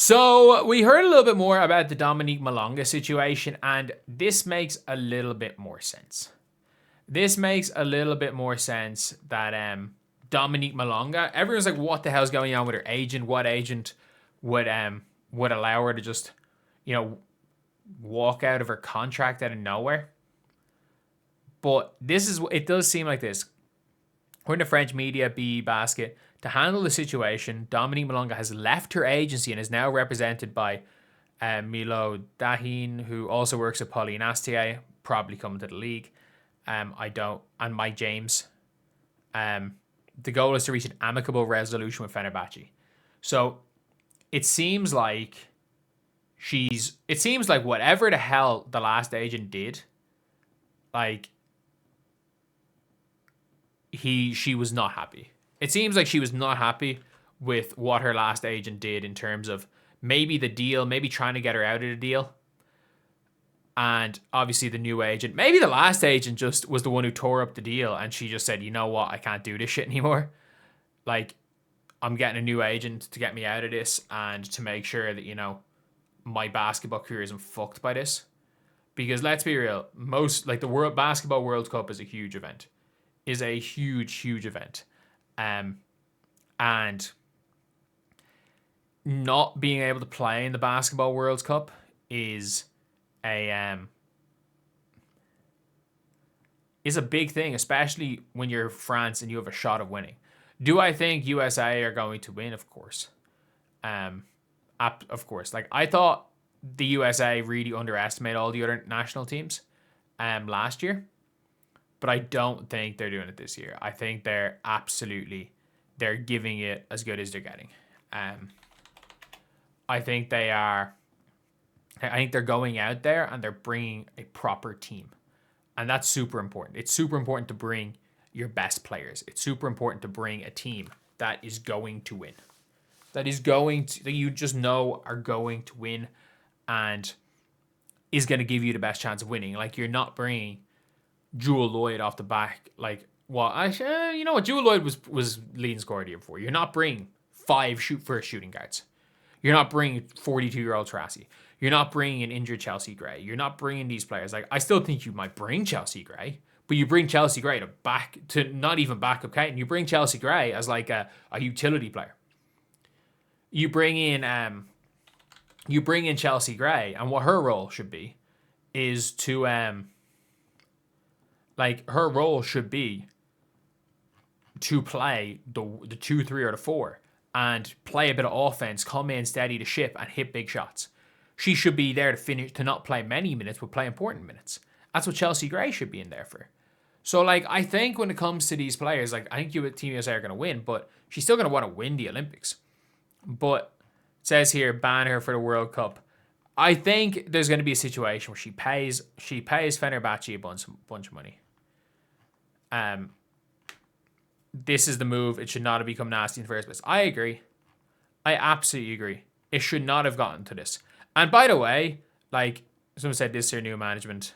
So we heard a little bit more about the Dominique Malonga situation, and this makes a little bit more sense. This makes a little bit more sense that Dominique Malonga, everyone's like, what the hell's going on with her agent? What agent would allow her to just, walk out of her contract out of nowhere? But it does seem like this. According to French media, BE Basket, to handle the situation, Dominique Malonga has left her agency and is now represented by Milo Dahin, who also works at Pauline Astier, probably coming to the league. And Mike James. The goal is to reach an amicable resolution with Fenerbahce. So it seems like whatever the hell the last agent did, like she was not happy. It seems like she was not happy with what her last agent did in terms of maybe the deal, maybe trying to get her out of the deal. And obviously the new agent, maybe the last agent just was the one who tore up the deal and she just said, you know what, I can't do this shit anymore. Like, I'm getting a new agent to get me out of this and to make sure that, my basketball career isn't fucked by this. Because let's be real, the Basketball World Cup is a huge event. Is a huge, huge event. And not being able to play in the Basketball World Cup is a big thing, especially when you're France and you have a shot of winning. Do I think USA are going to win? Of course. Of course. Like, I thought the USA really underestimated all the other national teams last year. But I don't think they're doing it this year. I think they're giving it as good as they're getting. I think they're going out there and they're bringing a proper team. And that's super important. It's super important to bring your best players. It's super important to bring a team that is going to win. That you just know are going to win and is going to give you the best chance of winning. Like, you're not bringing Jewel Lloyd off the back. Like, well, you know what? Jewel Lloyd was leading scorer the year before. You're not bringing 5 shooting guards. You're not bringing 42-year-old Taurasi. You're not bringing an injured Chelsea Gray. You're not bringing these players. Like, I still think you might bring Chelsea Gray, but you bring Chelsea Gray to not even backup Kane. You bring Chelsea Gray as like a utility player. You bring in Chelsea Gray, and what her role should be is to her role should be to play the 2, 3, or the 4 and play a bit of offense, come in, steady the ship, and hit big shots. She should be there to not play many minutes, but play important minutes. That's what Chelsea Gray should be in there for. So, I think when it comes to these players, I think Team USA are going to win, but she's still going to want to win the Olympics. But it says here, ban her for the World Cup. I think there's going to be a situation where she pays Fenerbahce a bunch of money. This is the move. It should not have become nasty in the first place. I agree. I absolutely agree. It should not have gotten to this. And by the way, someone said this is her new management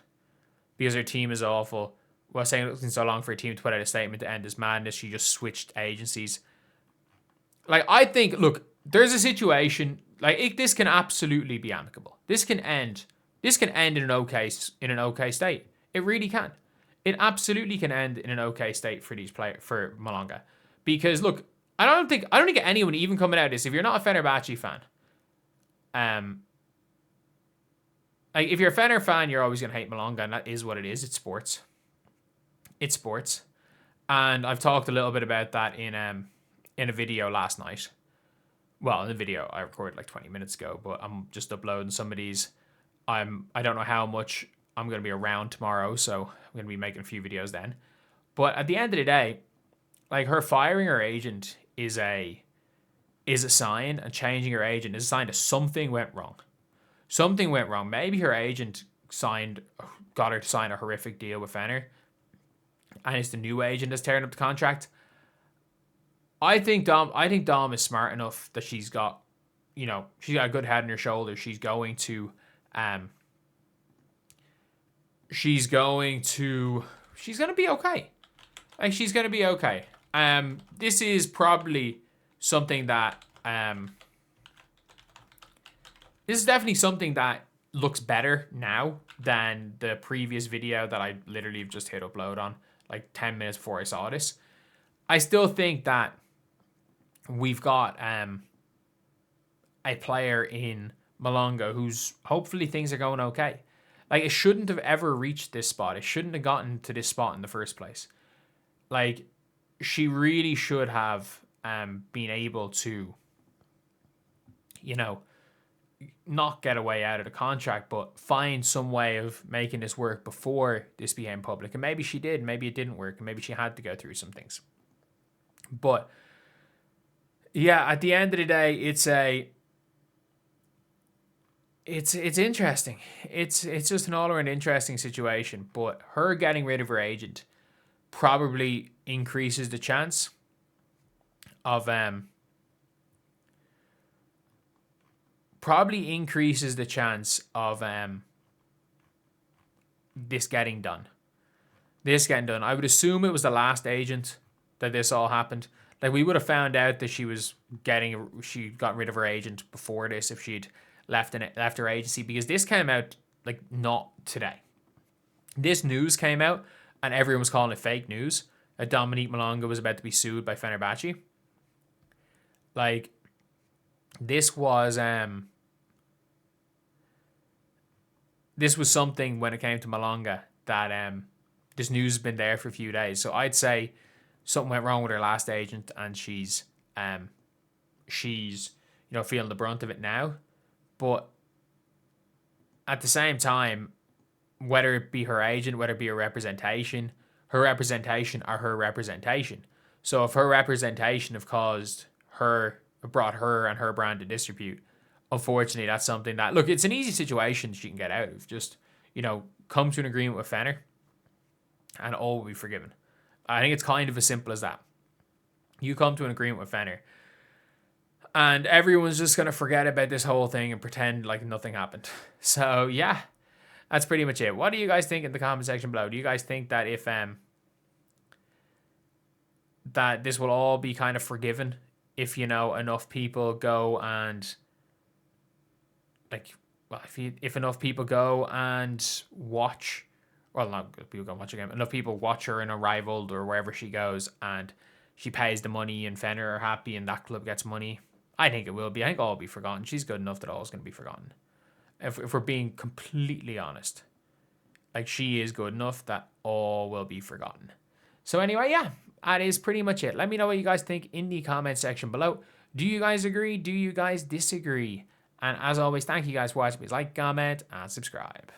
because her team is awful. Well, saying it's been so long for a team to put out a statement to end this madness, she just switched agencies. I think, look, there's a situation this can absolutely be amicable. This can end in an okay state. It really can. It absolutely can end in an okay state for for Malonga. Because look, I don't think anyone even coming out of this, if you're not a Fenerbahce fan, if you're a Fener fan, you're always gonna hate Malonga, and that is what it is. It's sports. It's sports. And I've talked a little bit about that in a video last night. Well, in the video I recorded 20 minutes ago, but I'm just uploading some of these. I don't know how much I'm going to be around tomorrow, so I'm going to be making a few videos then. But at the end of the day, her firing her agent is a sign, and changing her agent is a sign that something went wrong. Something went wrong. Maybe her agent got her to sign a horrific deal with Fener, and it's the new agent that's tearing up the contract. I think Dom is smart enough that she's got a good head on her shoulders. She's going to be okay. She's going to be okay. This is probably something that This is definitely something that looks better now than the previous video that I literally have just hit upload on like 10 minutes before I saw this. I still think that we've got a player in Malonga who's hopefully things are going okay. Like, it shouldn't have ever reached this spot. It shouldn't have gotten to this spot in the first place. Like, she really should have been able to, you know, not get away out of the contract, but find some way of making this work before this became public. And maybe she did, maybe it didn't work, and maybe she had to go through some things. But yeah, at the end of the day, it's interesting. It's just an all around interesting situation. But her getting rid of her agent probably increases the chance of this getting done. I would assume it was the last agent that this all happened. Like, we would have found out that she got rid of her agent before this if she'd left her agency, because this came out like not today. This news came out and everyone was calling it fake news that Dominique Malonga was about to be sued by Fenerbahce. Like, this was something when it came to Malonga that this news has been there for a few days. So I'd say something went wrong with her last agent, and she's feeling the brunt of it now. But at the same time, whether it be her agent, whether it be her representation are her representation. So if her representation have brought her and her brand to disrepute, unfortunately, that's something that, look, it's an easy situation she can get out of. Just, come to an agreement with Fener and all will be forgiven. I think it's kind of as simple as that. You come to an agreement with Fener and everyone's just going to forget about this whole thing and pretend like nothing happened. So, yeah, that's pretty much it. What do you guys think in the comment section below? Do you guys think that if that this will all be kind of forgiven if, enough people go and if enough people go and watch, well, not people go and watch again, enough people watch her in a rival or wherever she goes and she pays the money and Fener are happy and that club gets money? I think it will be. I think all will be forgotten. She's good enough that all is going to be forgotten. If we're being completely honest, like, she is good enough that all will be forgotten. So anyway, yeah, that is pretty much it. Let me know what you guys think in the comment section below. Do you guys agree? Do you guys disagree? And as always, thank you guys for watching. Please like, comment, and subscribe.